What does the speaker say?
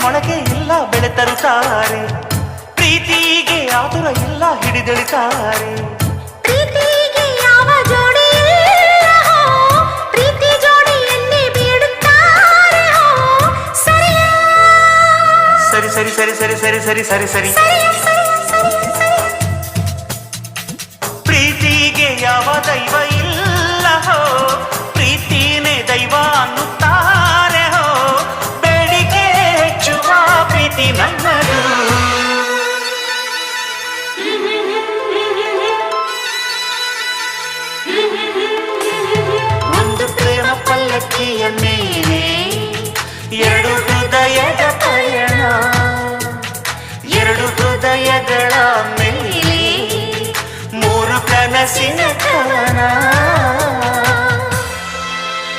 ಮೊಳಕೆ ಇಲ್ಲ ಬೆಳೆ ತರುತ್ತಾರೆ ಪ್ರೀತಿಗೆ ಆತುರ ಇಲ್ಲ ಹಿಡಿದೆಳಿತಾರೆ ಪ್ರೀತಿಗೆ ಯಾವ ಜೋಡಿ ಇಲ್ಲ ಪ್ರೀತಿ ಜೋಡಿಯನ್ನೇ ಬೇಡುತ್ತಾರೆ ಸರಿ ಸರಿ ಸರಿ ಸರಿ ಸರಿ ಸರಿ ಸರಿ ಸರಿ ಸರಿ